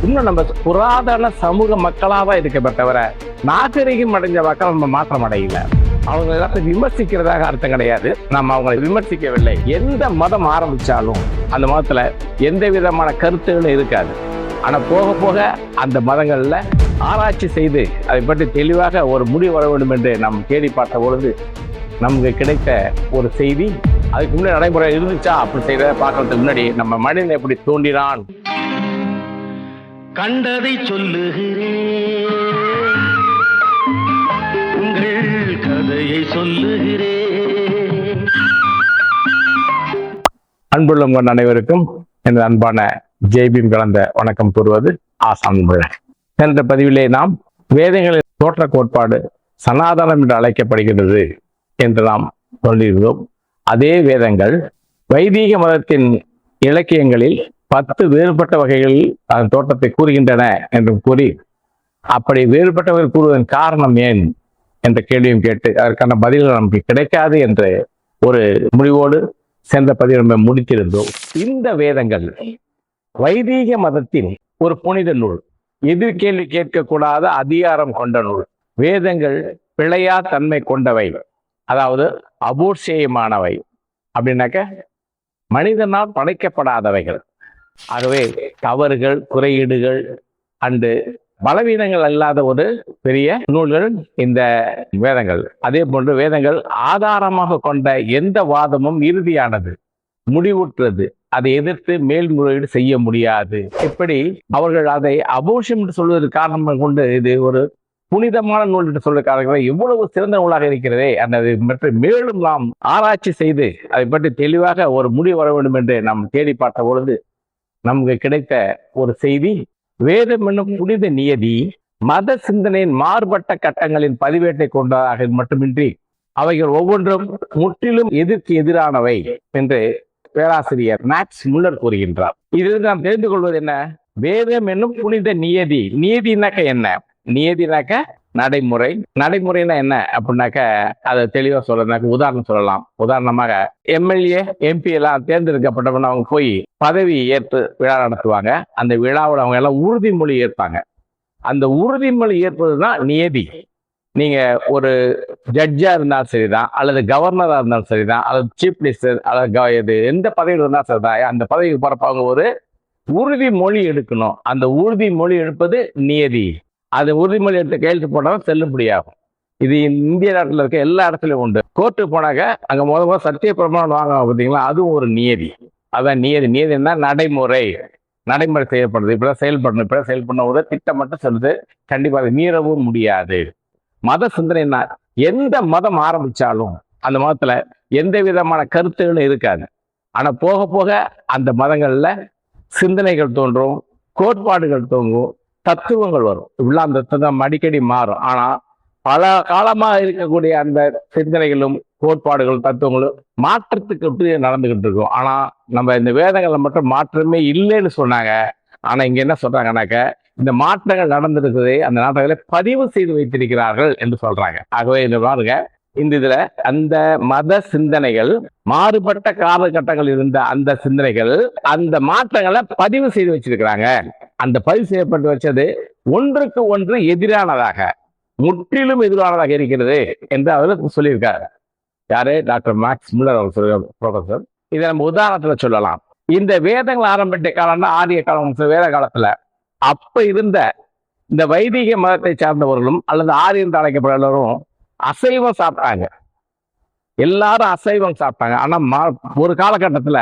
இன்னும் நம்ம புராதன சமூக மக்களாக தான் இருக்க தவிர நாகரிகம் அடைஞ்ச மக்கள் நம்ம மாற்றம் அடையல. அவங்க எல்லாத்தையும் விமர்சிக்கிறதாக அர்த்தம் கிடையாது. நம்ம அவங்களை விமர்சிக்கவில்லை. எந்த மதம் ஆரம்பிச்சாலும் அந்த மதத்துல எந்த விதமான கருத்துகளும் இருக்காது. ஆனா போக போக அந்த மதங்கள்ல ஆராய்ச்சி செய்து அதை பற்றி தெளிவாக ஒரு முடிவு வர வேண்டும் என்று நாம் தேடி பார்த்த பொழுது நமக்கு கிடைத்த ஒரு செய்தி, அதுக்கு முன்னாடி நடைமுறை இருந்துச்சா அப்படி செய்யறத பார்க்கறதுக்கு முன்னாடி நம்ம மனிதன் எப்படி தோன்றினான். கண்டதை சொல்லுகிறேன், உங்கள் கதையை சொல்லுகிறேன். அன்புள்ள அனைவருக்கும் எனது அன்பான ஜெய்பீம் கலந்த வணக்கம் கூறுவது ஆசான் பிள்ளை. சென்ற பதிவிலே நாம் வேதங்களின் தோற்ற கோட்பாடு சனாதனம் என்று அழைக்கப்படுகிறது என்று நாம் சொல்லியிருந்தோம். அதே வேதங்கள் வைதீக மதத்தின் இலக்கியங்களில் 10 வேறுபட்ட வகைகளில் அதன் தோற்றத்தை கூறுகின்றன என்றும் கூறி, அப்படி வேறுபட்ட வகையில் கூறுவதன் காரணம் ஏன் என்ற கேள்வியும் கேட்டு அதற்கான பதில்கள் நமக்கு கிடைக்காது என்ற ஒரு முடிவோடு சென்ற பதிவு நம்ம முடித்திருந்தோம். இந்த வேதங்கள் வைதீக மதத்தின் ஒரு புனித நூல், எதிர் கேள்வி கேட்கக்கூடாத அதிகாரம் கொண்ட நூல். வேதங்கள் பிழையா தன்மை கொண்டவை, அதாவது அபூர்ஷேயமானவை. அப்படின்னாக்க மனிதனால் படைக்கப்படாதவைகள். ஆகவே தவறுகள், குறையீடுகள் அண்டு பலவீனங்கள் அல்லாத ஒரு பெரிய நூல்கள் இந்த வேதங்கள். அதே போன்று வேதங்கள் ஆதாரமாக கொண்ட எந்த வாதமும் இறுதியானது, முடிவுற்றது. அதை எதிர்த்து மேல்முறையீடு செய்ய முடியாது. இப்படி அவர்கள் அதை அபோஷம் என்று சொல்வதற்கு காரணம் கொண்டு இது ஒரு புனிதமான நூல் என்று சொல்வதற்காக எவ்வளவு சிறந்த நூலாக இருக்கிறதே அந்த மற்றும் மேலும் நாம் ஆராய்ச்சி செய்து அதை பற்றி தெளிவாக ஒரு முடிவு வர வேண்டும் என்று நாம் தேடி பார்த்த பொழுது நமக்கு கிடைத்த ஒரு செய்தி, வேதம் என்னும் புனித நியதி மத சிந்தனையின் மாறுபட்ட கட்டங்களின் பதிவேட்டை கொண்டதாக மட்டுமின்றி அவைகள் ஒவ்வொன்றும் முற்றிலும் எதிர்க்கு எதிரானவை என்று பேராசிரியர் மேக்ஸ் முல்லர் கூறுகின்றார். இதிலிருந்து நாம் தெரிந்து கொள்வது என்ன? வேதம் என்னும் புனித நியதி. நியதினாக்க என்ன? நியதினாக்க நடைமுறை. நடைமுறைனா என்ன அப்படின்னாக்க அதை தெளிவா சொல்றதுனாக்க உதாரணம் சொல்லலாம். உதாரணமாக எம்எல்ஏ, எம்பி எல்லாம் தேர்ந்தெடுக்கப்பட்டவங்க அவங்க போய் பதவி ஏற்பு விழா நடத்துவாங்க. அந்த விழாவில் அவங்க எல்லாம் உறுதிமொழி ஏற்பாங்க. அந்த உறுதிமொழி ஏற்பதுதான் நியதி. நீங்க ஒரு ஜட்ஜா இருந்தாலும் சரிதான், அல்லது கவர்னரா இருந்தாலும் சரிதான், அல்லது சீஃப் மினிஸ்டர், அல்லது எந்த பதவியில் இருந்தாலும் சரிதான், அந்த பதவிக்கு போறப்ப ஒரு உறுதிமொழி எடுக்கணும். அந்த உறுதிமொழி எடுப்பது நியதி. அது உறுதிமொழி எடுத்து கையெழுத்து போட்டாலும் செல்லுபடியாகும். இது இந்திய நாட்டில் இருக்க எல்லா இடத்துலையும் உண்டு. கோர்ட்டுக்கு போனாக்க அங்க முதல்ல சத்திய பிரமாணம் வாங்க பார்த்தீங்களா, அதுவும் ஒரு நியதி. அதான் நியதி. நியதினா நடைமுறை. நடைமுறை செய்யப்படுது, இப்படிதான் செயல்படணும், இப்படிதான் செயல்படணும். திட்டம் மட்டும் சொல்லுது, கண்டிப்பா அதை மீறவும் முடியாது. மத சிந்தனைனா எந்த மதம் ஆரம்பிச்சாலும் அந்த மதத்துல எந்த விதமான கருத்துகளும் இருக்காது. ஆனா போக போக அந்த மதங்கள்ல சிந்தனைகள் தோன்றும், கோட்பாடுகள் தோன்றும், தத்துவங்கள் வரும். இப்படிலாம் அந்த தத்துவம் அடிக்கடி மாறும். ஆனா பல காலமாக இருக்கக்கூடிய அந்த சிந்தனைகளும் கோட்பாடுகளும் தத்துவங்களும் மாற்றத்துக்கு நடந்துகிட்டு இருக்கும். ஆனா நம்ம இந்த வேதங்கள்ல மட்டும் மாற்றமே இல்லைன்னு சொன்னாங்க. ஆனா இங்க என்ன சொல்றாங்கன்னாக்க இந்த மாற்றங்கள் நடந்திருக்குது, அந்த நாட்டங்களை பதிவு செய்து வைத்திருக்கிறார்கள் என்று சொல்றாங்க. ஆகவே இந்த பாருங்க, இந்த இதுல அந்த மத சிந்தனைகள் மாறுபட்ட காலகட்டங்கள் இருந்த அந்த சிந்தனைகள் அந்த மாற்றங்களை பதிவு செய்து வச்சிருக்கிறாங்க. அந்த பதிவு செய்யப்பட்டு வச்சது ஒன்றுக்கு ஒன்று எதிரானதாக, முற்றிலும் எதிரானதாக இருக்கிறது என்று அவர் சொல்லியிருக்காரு. யாரு? டாக்டர் மேக்ஸ் முல்லர் அவர் சொல்ற ப்ரொஃபசர். இதை நம்ம உதாரணத்துல சொல்லலாம். இந்த வேதங்கள் ஆரம்பித்த காலம்னா ஆரிய காலம், வேத காலத்துல அப்ப இருந்த இந்த வைதிக மதத்தை சார்ந்தவர்களும் அல்லது ஆரியன் அழைக்கப்பட்டவர்களும் அசைவம் சாப்பிட்டாங்க. எல்லாரும் அசைவம் சாப்பிட்டாங்க. ஆனா ஒரு காலகட்டத்துல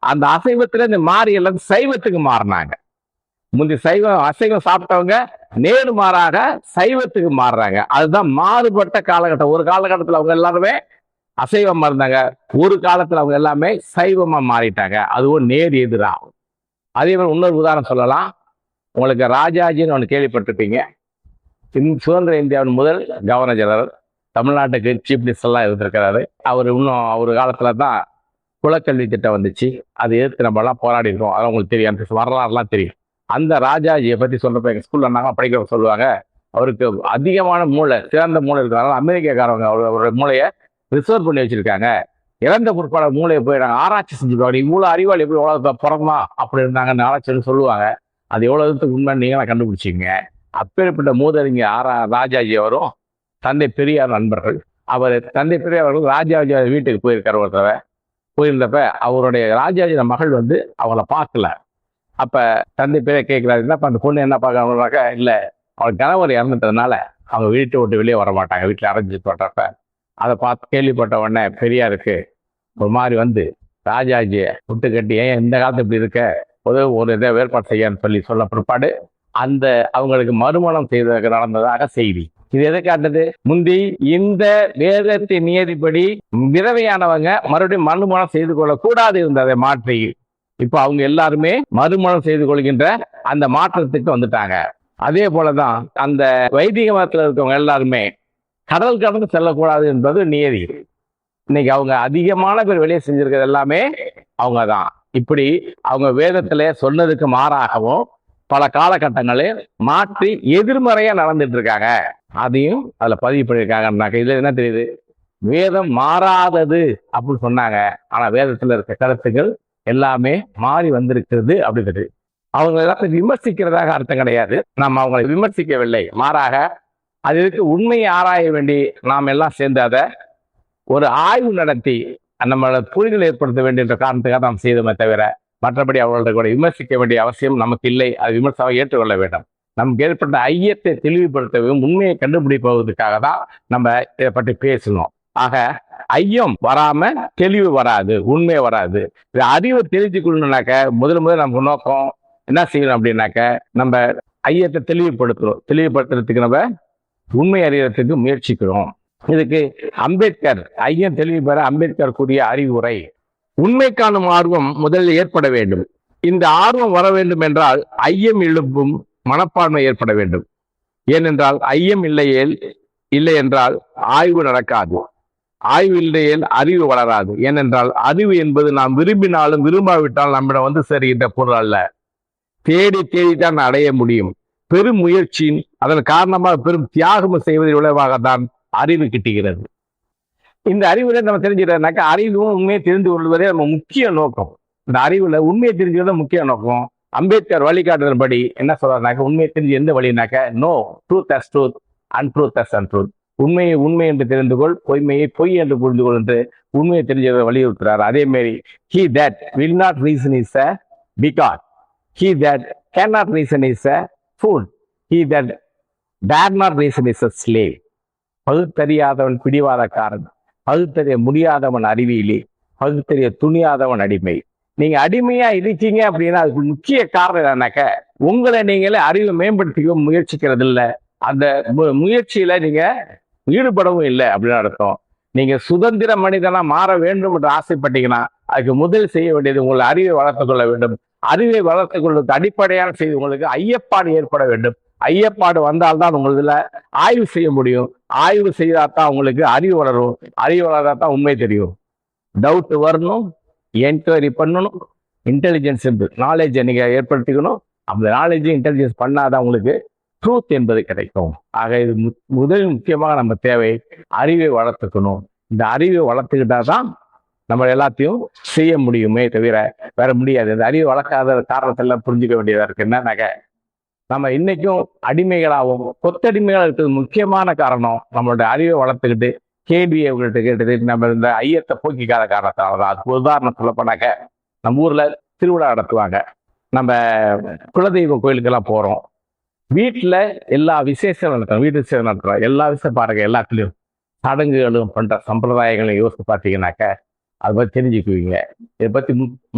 அந்த அசைவத்துல இந்த மாறி எல்லாம் சைவத்துக்கு மாறினாங்க. முந்தைய அசைவம் சாப்பிட்டவங்க நேரு மாறாக சைவத்துக்கு மாறுறாங்க. அதுதான் மாறுபட்ட காலகட்டம். ஒரு காலகட்டத்துல அவங்க எல்லாருமே அசைவமா இருந்தாங்க, ஒரு காலத்துல அவங்க எல்லாமே சைவமா மாறிட்டாங்க. அதுவும் நேர் எதிராகும். அதே மாதிரி இன்னொரு உதாரணம் சொல்லலாம். உங்களுக்கு ராஜாஜின்னு ஒன்று கேள்விப்பட்டிருப்பீங்க. சுதந்திர இந்தியாவின் முதல் கவர்னர் ஜெனரல், தமிழ்நாட்டுக்கு சீஃப் மினிஸ்டர் எல்லாம் இருந்திருக்கிறாரு. அவர் இன்னும் ஒரு காலத்துல தான் குலக்கல்வி திட்டம் வந்துச்சு. அதை எதிர்த்து நம்ம எல்லாம் போராடி இருக்கோம். அதெல்லாம் உங்களுக்கு தெரியும், அந்த வரலாறுலாம் தெரியும். அந்த ராஜாஜியை பத்தி சொல்றப்ப எங்க ஸ்கூல்ல நாங்கள் படிக்கிறவங்க சொல்லுவாங்க, அவருக்கு அதிகமான மூளை, சிறந்த மூளை இருக்கிறாங்க. அமெரிக்காக்காரவங்க அவரோட மூளையை ரிசர்வ் பண்ணி வச்சிருக்காங்க. இறந்த பிற்பாடு மூளையை போய் நாங்கள் ஆராய்ச்சி செஞ்சுருவாங்க. இவ்வளோ அறிவாளி எப்படி உலகத்தை பிறந்தா அப்படி இருந்தாங்கன்னு ஆராய்ச்சி சொல்லுவாங்க. அது எவ்வளவு உண்மை நீங்களாம் கண்டுபிடிச்சிங்க. அப்பேற்பட்ட மூதறிஞர் ராஜாஜி அவரும் தந்தை பெரியார் நண்பர்கள். அவர் தந்தை பெரியார் அவர்கள் ராஜாஜி வீட்டுக்கு போயிருக்காரு ஒரு தடவை. போயிருந்தப்ப அவருடைய ராஜாஜி மகள் வந்து அவங்கள பார்க்கல. அப்ப தந்தை பெரியார் கேட்கிறாரு, என்னப்பா அந்த பொண்ணு என்ன பார்க்கறாங்க? இல்ல, அவள் கணவர் இறந்துட்டதுனால அவங்க வீட்டை விட்டு வெளியே வர மாட்டாங்க, வீட்டுல அரைஞ்சு போட்டப்ப அதை பார்த்து கேள்விப்பட்ட உடனே பெரியாருக்கு ஒரு மாதிரி வந்து ராஜாஜியை விட்டு கட்டி, ஏன் இந்த காலத்து இப்படி இருக்க, ஒரு இதை ஏற்பாடு செய்யன்னு சொல்ல பிற்பாடு அந்த அவங்களுக்கு மறுமணம் செய்ததற்கு நடந்ததாக செய்தி. இது எதை காட்டுது? முந்தி இந்த வேதத்தின் நியதிப்படி விதவையானவங்க மறுபடியும் மறுமணம் செய்து கொள்ளக்கூடாது இருந்ததை மாற்றி இப்ப அவங்க எல்லாருமே மறுமணம் செய்து கொள்கின்ற அந்த மாற்றத்துக்கு வந்துட்டாங்க. அதே போலதான் அந்த வைதிக மதத்துல இருக்கவங்க எல்லாருமே கடல் கடந்து செல்லக்கூடாது என்பது நியதி. இன்னைக்கு அவங்க அதிகமான பேர் வெளியே செஞ்சிருக்கிறது எல்லாமே அவங்க தான். இப்படி அவங்க வேதத்துல சொன்னதுக்கு மாறாகவும் பல காலகட்டங்களில் மாற்றி எதிர்மறையா நடந்துட்டு இருக்காங்க. அதையும் அதுல பதிவு பண்ணியிருக்காங்கன்னாக்க இதுல என்ன தெரியுது? வேதம் மாறாதது அப்படின்னு சொன்னாங்க, ஆனா வேதத்துல இருக்க கருத்துக்கள் எல்லாமே மாறி வந்திருக்கிறது அப்படிங்கிறது. அவங்க எல்லாத்தையும் விமர்சிக்கிறதாக அர்த்தம் கிடையாது. நாம் அவங்களை விமர்சிக்கவில்லை, மாறாக அதற்கு உண்மையை ஆராய வேண்டி நாம் எல்லாம் சேர்ந்து அதை ஒரு ஆய்வு நடத்தி நம்மளோட புரிதல் ஏற்படுத்த வேண்டிய காரணத்துக்காக நாம் செய்தோமே தவிர மற்றபடி அவர்கள்ட்ட கூட விமர்சிக்க வேண்டிய அவசியம் நமக்கு இல்லை. அது விமர்சனம் ஏற்றுக்கொள்ள வேண்டும். நமக்கு ஏற்பட்ட ஐயத்தை தெளிவுபடுத்தவும் உண்மையை கண்டுபிடிப்பதற்காக தான் நம்ம இதை பற்றி பேசணும். ஆக ஐயம் வராம தெளிவு வராது, உண்மை வராது. இது அறிவை தெரிஞ்சு கொள்ளணும்னாக்க முதல்ல நமக்கு நோக்கம் என்ன செய்யணும் அப்படின்னாக்க நம்ம ஐயத்தை தெளிவுபடுத்துறதுக்கு நம்ம உண்மை அறியறதுக்கு முயற்சிக்கிறோம். இதுக்கு அம்பேத்கர் ஐயம் தெளிவு பெற அம்பேத்கர் கூறிய அறிவுரை, உண்மை காணும் ஆர்வம் முதலில் ஏற்பட வேண்டும். இந்த ஆர்வம் வர வேண்டும் என்றால் ஐயம் எழுப்பும் மனப்பான்மை ஏற்பட வேண்டும். ஏனென்றால் ஐயம் இல்லை என்றால் ஆய்வு நடக்காது, ஆய்வு இல்லையேல் அறிவு வளராது. ஏனென்றால் அறிவு என்பது நாம் விரும்பினாலும் விரும்பாவிட்டால் நம்மிடம் வந்து சரிகின்ற பொருள் அல்ல. தேடி தேடித்தான் அடைய முடியும். பெரும் முயற்சியின் அதன் காரணமாக பெரும் தியாகம் செய்வதன் விளைவாகத்தான் அறிவு கிட்டுகிறது. இந்த அறிவுல நம்ம தெரிஞ்சுக்கிறதுனாக்கா அறிவும் உண்மையை தெரிந்து கொள்வதே நம்ம முக்கிய நோக்கம். இந்த அறிவுல உண்மையை தெரிஞ்சுக்கிறது முக்கிய நோக்கம். அம்பேத்கர் வழிகாட்டுதன்படி என்ன சொல்றாருனாக்க, உண்மையை தெரிஞ்சு எந்த வழினாக்க, know truth as truth, untruth as untruth. உண்மையை உண்மை என்று தெரிந்து கொள், பொய்மையை பொய் என்று புரிந்து கொள் என்று உண்மையை தெரிஞ்சதை வலியுறுத்துறாரு. அதே மாதிரி he that will not reason is a bigot, he that cannot reason is a fool, he that dare not reason is a slave. பகுத்தறியாதவன் பிடிவாதக்காரன், பகுத்தறிய முடியாதவன் அறிவியலி, பகுத்தறிய துணியாதவன் அடிமை. நீங்க அடிமையா இருக்கீங்க அப்படின்னா அதுக்கு முக்கிய காரணம் என்னன்னாக்க, உங்களை நீங்களே அறிவை மேம்படுத்திக்க முயற்சிக்கிறது இல்லை, அந்த முயற்சியில நீங்க ஈடுபடவும் இல்லை அப்படின்னு அர்த்தம். நீங்க சுதந்திர மனிதனா மாற வேண்டும் என்று ஆசைப்பட்டீங்கன்னா அதுக்கு முதல் செய்ய வேண்டியது உங்களை அறிவை வளர்த்துக் கொள்ள வேண்டும். அறிவை வளர்த்துக் கொள்வதற்கு அடிப்படையான செய்து உங்களுக்கு ஐயப்பாடு ஏற்பட வேண்டும். ஐயப்பாடு வந்தால்தான் உங்களதுல ஆய்வு செய்ய முடியும். ஆய்வு செய்தாதான் உங்களுக்கு அறிவு வளரும். அறிவு வளர்ந்தாதான் உண்மை தெரியும். டவுட் வரணும், என்கொயரி பண்ணணும், இன்டெலிஜென்ஸ் நாலேஜை நீங்க ஏற்படுத்திக்கணும். அந்த நாலேஜ் இன்டெலிஜென்ஸ் பண்ணாதான் உங்களுக்கு ட்ரூத் என்பது கிடைக்கும். ஆக இது முதல் முக்கியமாக நம்ம தேவை அறிவை வளர்த்துக்கணும். இந்த அறிவை வளர்த்துக்கிட்டாதான் நம்ம எல்லாத்தையும் செய்ய முடியுமே தவிர வேற முடியாது. இந்த அறிவை வளர்க்காத காரணத்தெல்லாம் புரிஞ்சுக்க வேண்டியதா இருக்கு. என்னன்னாக்க, நம்ம இன்னைக்கும் அடிமைகளாகவும் கொத்தடிமைகளாக இருக்கிறது முக்கியமான காரணம் நம்மளுடைய அறிவை வளர்த்துக்கிட்டு கேள்வியை அவங்கள்ட்ட கேட்டது நம்ம இந்த ஐயத்தை போக்கிக்காத காரணத்தாலதான். அதுக்கு உதாரணம் சொல்ல போனாக்க, நம்ம ஊர்ல திருவிழா நடத்துவாங்க. நம்ம குலதெய்வ கோயிலுக்கெல்லாம் போறோம். வீட்டுல எல்லா விசேஷம் நடத்துறோம், வீட்டு விசேஷம் நடத்துறோம். எல்லா விஷயம் பாருங்க, எல்லாத்துலயும் சடங்குகளும் பண்ற சம்பிரதாயங்களையும் யோசிச்சு பார்த்தீங்கன்னாக்க அதை பத்தி தெரிஞ்சுக்குவீங்க. இதை பத்தி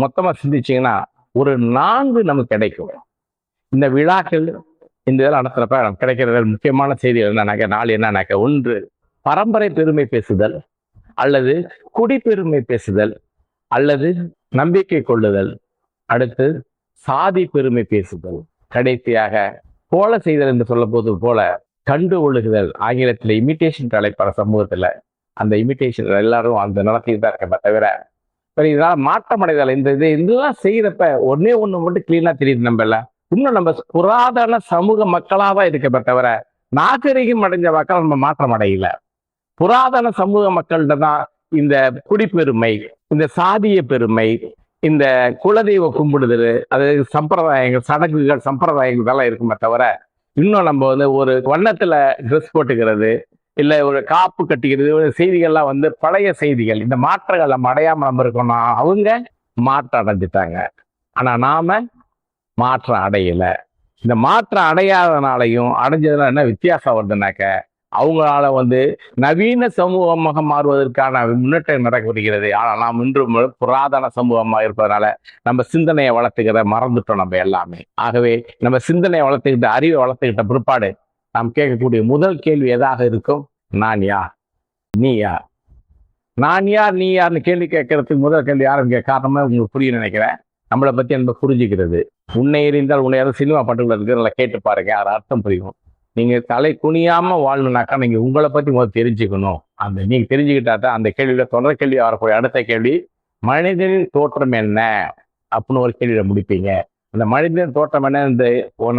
மொத்தமா சிந்திச்சீங்கன்னா ஒரு 4 நமக்கு கிடைக்கும். இந்த விழாக்கள் இந்த இதெல்லாம் நடத்துறப்ப நமக்கு கிடைக்கிற முக்கியமான செய்திகள் என்னன்னாக்க, 4 என்னன்னாக்க, 1 பரம்பரை பெருமை பேசுதல், அல்லது குடிப்பெருமை பேசுதல், அல்லது நம்பிக்கை கொள்ளுதல், அடுத்து சாதி பெருமை பேசுதல், கடைசியாக போல செய்தல் என்று சொல்ல போது போல கண்டு ஒழுகுதல். ஆங்கிலத்தில் இமிட்டேஷன் அழைப்பார சமூகத்துல அந்த இமிட்டேஷன் எல்லாரும் அந்த நடத்திட்டு தான் இருக்க தவிர இதனால மாற்றம் அடைதல். இந்த இதெல்லாம் செய்யறப்ப ஒன்னே ஒண்ணு மட்டும் கிளீனா தெரியுது, நம்ம எல்லாம் இன்னும் நம்ம புராதன சமூக மக்களாதான் இருக்க தவிர நாகரிகம் அடைஞ்ச மக்கள் நம்ம மாற்றம் அடையல. புராதன சமூக மக்கள்கிட்ட தான் இந்த குடிப்பெருமை, இந்த சாதிய பெருமை, இந்த குலதெய்வ கும்பிடுதல், அது சம்பிரதாயங்கள், சடங்குகள், சம்பிரதாயங்கள் இதெல்லாம் இருக்குமே தவிர, இன்னும் நம்ம வந்து ஒரு வண்ணத்துல ட்ரெஸ் போட்டுக்கிறது, இல்ல ஒரு காப்பு கட்டிக்கிறது, ஒரு செய்திகள்லாம் வந்து பழைய செய்திகள். இந்த மாற்றங்கள் நம்ம அடையாம நம்ம இருக்கோம்னா, அவங்க மாற்றம் அடைஞ்சிட்டாங்க. ஆனா நாம மாற்றம் அடையல. இந்த மாற்றம் அடையாதனாலையும் அடைஞ்சதுனால என்ன வித்தியாசம் வருதுனாக்க, அவங்களால வந்து நவீன சமூகமாக மாறுவதற்கான முன்னேற்றம் நடக்கப்படுகிறது. ஆனால் நாம் இன்றும் புராதன சமூகமாக இருப்பதனால நம்ம சிந்தனையை வளர்த்துக்கிறத மறந்துட்டோம் நம்ம எல்லாமே. ஆகவே நம்ம சிந்தனையை வளர்த்துக்கிட்ட, அறிவை வளர்த்துக்கிட்ட பிற்பாடு நாம் கேட்கக்கூடிய முதல் கேள்வி எதாக இருக்கும்? நான் யார், நீ யார்? நான் யார், நீ யாருன்னு கேள்வி கேட்கறதுக்கு முதல் கேள்வி ஆரம்பிக்க காரணமே உங்களுக்கு புரியும் நினைக்கிறேன். நம்மளை பத்தி நம்ம புரிஞ்சுக்கிறது. உன்னை எறிந்தால் உன்னை யாரும் சினிமா பாட்டுகள் இருக்கு, நல்லா கேட்டு பாருங்க, அது அர்த்தம் புரியும். நீங்க தலை குனியாம வாழணும்னாக்கா நீங்க உங்களை பத்தி முதல் தெரிஞ்சுக்கணும். அந்த நீங்க தெரிஞ்சுக்கிட்டா தான் அந்த கேள்வியில தொடர் கேள்வி வரக்கூடிய அடுத்த கேள்வி, மனிதனின் தோற்றம் என்ன அப்படின்னு ஒரு கேள்வியில முடிப்பீங்க. அந்த மனிதனின் தோற்றம் என்ன, இந்த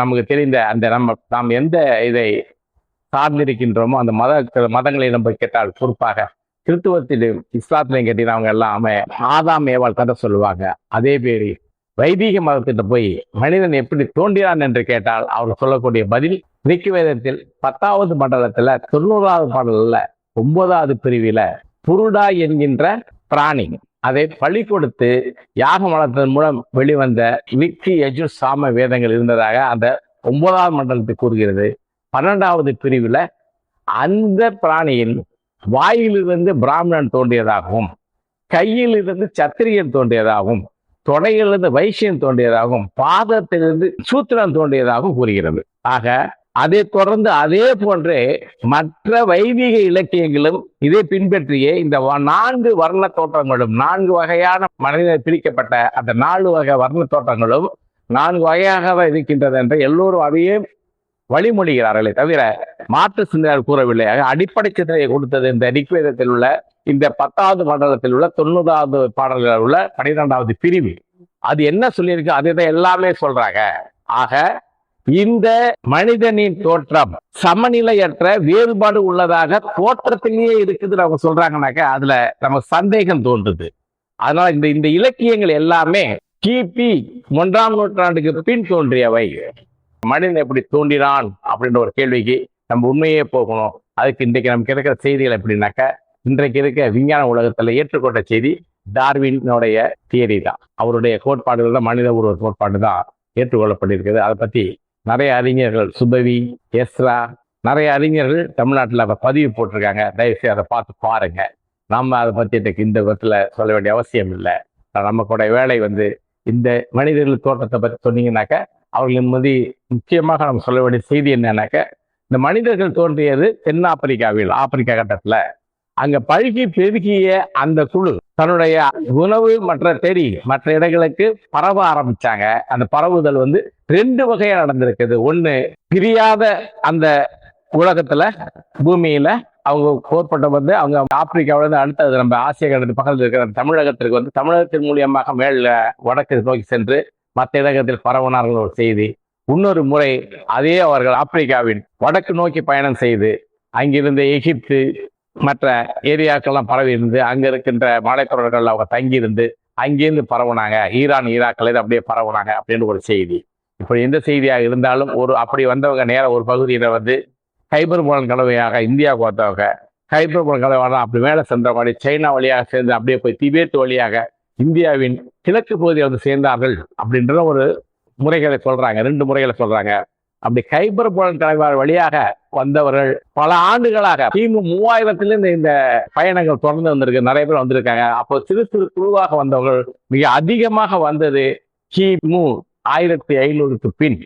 நமக்கு தெரிந்த அந்த நாம் எந்த இதை சார்ந்திருக்கின்றோமோ அந்த மதங்களை நம்ம கேட்டால், குறிப்பாக கிறிஸ்துவத்திலும் இஸ்லாத்திலையும் கேட்டீங்கன்னா அவங்க எல்லாமே ஆதாம் ஏவாள் கதை சொல்லுவாங்க. அதே பேரி வைதீக மதத்திட்ட போய் மனிதன் எப்படி தோன்றினான் என்று கேட்டால் அவர் சொல்லக்கூடிய பதில், ரிக்வேதத்தில் 10வது மண்டலத்துல 90வது பாடல்ல 9வது பிரிவில புருடா என்கின்ற பிராணி அதை பழி கொடுத்து யாகம் வளர்த்ததன் மூலம் வெளிவந்த விக்கி யஜுர் சாம வேதங்கள் இருந்ததாக அந்த 9வது மண்டலத்தை கூறுகிறது. 12வது பிரிவுல அந்த பிராணியின் வாயிலிருந்து பிராமணன் தோன்றியதாகவும், கையிலிருந்து சத்திரியன் தோன்றியதாகவும், தொடையிலிருந்து வைசியன் தோன்றியதாகவும், பாதத்திலிருந்து சூத்திரன் தோன்றியதாகவும் கூறுகிறது. ஆக அதை தொடர்ந்து அதே போன்றே மற்ற வைதிக இலக்கியங்களும் இதை பின்பற்றியே இந்த 4 வர்ண தோற்றங்களும், 4 வகையான மனிதனை பிரிக்கப்பட்ட அந்த 4 வகை வர்ண தோற்றங்களும் 4 வகையாக இருக்கின்றது என்று எல்லோரும் அதையே வழிமொழிகிறார்களே தவிர மாற்று சிந்தனையால் கூறவில்லை. அடிப்படை சிந்தனையை கொடுத்தது இந்த ரிக்வேதத்தில் உள்ள இந்த 10வது மண்டலத்தில் உள்ள 90வது பாடல்களில் உள்ள 12வது பிரிவு. அது என்ன சொல்லியிருக்கு, அதுதான் எல்லாமே சொல்றாங்க. ஆக இந்த மனிதனின் தோற்றம் சமநிலையற்ற, வேறுபாடு உள்ளதாக தோற்றத்திலேயே இருக்குதுன்னு அவங்க சொல்றாங்கனாக்க அதுல நமக்கு சந்தேகம் தோன்றுது. அதனால இந்த இலக்கியங்கள் எல்லாமே கிபி 1ஆம் நூற்றாண்டுக்கு பின் தோன்றியவை. மனிதன் எப்படி தோன்றினான் அப்படின்ற ஒரு கேள்விக்கு நம்ம உண்மையே போகணும். அதுக்கு இன்றைக்கு நமக்கு இருக்கிற செய்திகள் எப்படின்னாக்க, இன்றைக்கு இருக்க விஞ்ஞான உலகத்துல ஏற்றுக்கொண்ட செய்தி டார்வினுடைய தியரி தான். அவருடைய கோட்பாடுகள் தான், மனித உருவ கோட்பாடு தான் ஏற்றுக்கொள்ளப்பட்டிருக்கிறது. அதை பத்தி நிறைய அறிஞர்கள், சுபவி, எஸ்ரா, நிறைய அறிஞர்கள் தமிழ்நாட்டில் அதை பதிவு போட்டிருக்காங்க. தயவுசெய்து அதை பார்த்து பாருங்க. நம்ம அதை பத்தி இந்த விதத்துல சொல்ல வேண்டிய அவசியம் இல்லை. நமக்கூட வேலை வந்து இந்த மனிதர்கள் தோற்றத்தை பத்தி சொன்னீங்கன்னாக்க அவர்களின் மீது முக்கியமாக நம்ம சொல்ல வேண்டிய செய்தி என்னன்னாக்க, இந்த மனிதர்கள் தோன்றியது தென்னாப்பிரிக்காவில், ஆப்பிரிக்கா கட்டத்துல. அங்க பழுகி பெருகிய அந்த குழு தன்னுடைய உணவு மற்ற இடங்களுக்கு பரவ ஆரம்பிச்சாங்க. அந்த பரவுதல் வந்து 2 வகையா நடந்திருக்குது. ஒண்ணு, பிரியாத அந்த உலகத்துல பூமியில அவங்க கோட்பட்டம் வந்து அவங்க ஆப்பிரிக்காவில இருந்து அடுத்தது நம்ம ஆசிய கண்டத்து பக்கத்தில் இருக்கிற தமிழகத்திற்கு வந்து தமிழகத்தின் மூலியமாக மேல வடக்கு நோக்கி சென்று மற்ற இடத்தில் பரவினார்கள் ஒரு செய்தி. இன்னொரு முறை அதே அவர்கள் ஆப்பிரிக்காவின் வடக்கு நோக்கி பயணம் செய்து அங்கிருந்து எகிப்து மற்ற ஏரியாக்கெல்லாம் பரவி இருந்து அங்க இருக்கின்ற மலைத்தொடர்கள் அவங்க தங்கியிருந்து அங்கிருந்து பரவுனாங்க. ஈரான், ஈராக்ல அப்படியே பரவுனாங்க அப்படின்னு ஒரு செய்தி. இப்படி எந்த செய்தியாக இருந்தாலும் அப்படி வந்தவங்க நேரம் ஒரு பகுதியில வந்து கைபர் புலன் கலவையாக இந்தியாவுக்கு வந்தவங்க, கைபர் புலன் கலவையாக அப்படி மேலே சென்றவங்க சைனா வழியாக சேர்ந்து அப்படியே போய் திபேத் வழியாக இந்தியாவின் கிழக்கு பகுதியை வந்து சேர்ந்தார்கள் அப்படின்ற ஒரு முறைகளை சொல்றாங்க. 2 முறைகளை சொல்றாங்க. அப்படி கைபர் புலன் கலவை வழியாக வந்தவர்கள் பல ஆண்டுகளாக கிமு 3000 இந்த பயணங்கள் தொடர்ந்து வந்திருக்கு. நிறைய பேர் வந்திருக்காங்க. அப்போ சிறு சிறு குழுவாக வந்தவர்கள் மிக அதிகமாக வந்தது கிமு 1500க்கு பின்.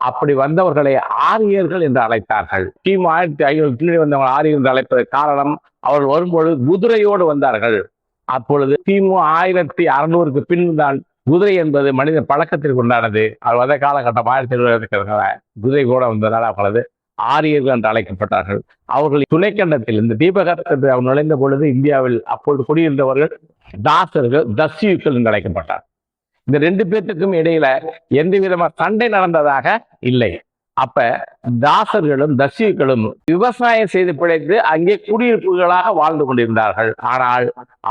அப்படி வந்தவர்களை ஆரியர்கள் என்று அழைத்தார்கள். கிமு 1500 பின்னாடி வந்தவர்கள் ஆரியர்கள் என்று அழைப்பதற்கு காரணம், அவர்கள் வரும்பொழுது குதிரையோடு வந்தார்கள். அப்பொழுது கிமு 1600க்கு பின் தான் குதிரை என்பது மனித பழக்கத்திற்கு உண்டானது. அவர் வந்த காலகட்டம் 1700 குதிரை கூட வந்ததால் அவர்களது ஆரியர்கள் என்று அழைக்கப்பட்டார்கள். அவர்கள் துணைக்கண்டத்தில் இந்த தீபகற்பத்தில் அவர் நுழைந்த பொழுது இந்தியாவில் அப்பொழுது குடியிருந்தவர்கள் தாசர்கள், தஸ்யூக்கள் என்று அழைக்கப்பட்டார். இந்த 2 பேர்த்துக்கும் இடையில எந்த விதமான சண்டை நடந்ததாக இல்லை. அப்ப தாசர்களும் தஸ்யூக்களும் விவசாயம் செய்து பிழைத்து அங்கே குடியிருப்புகளாக வாழ்ந்து கொண்டிருந்தார்கள். ஆனால்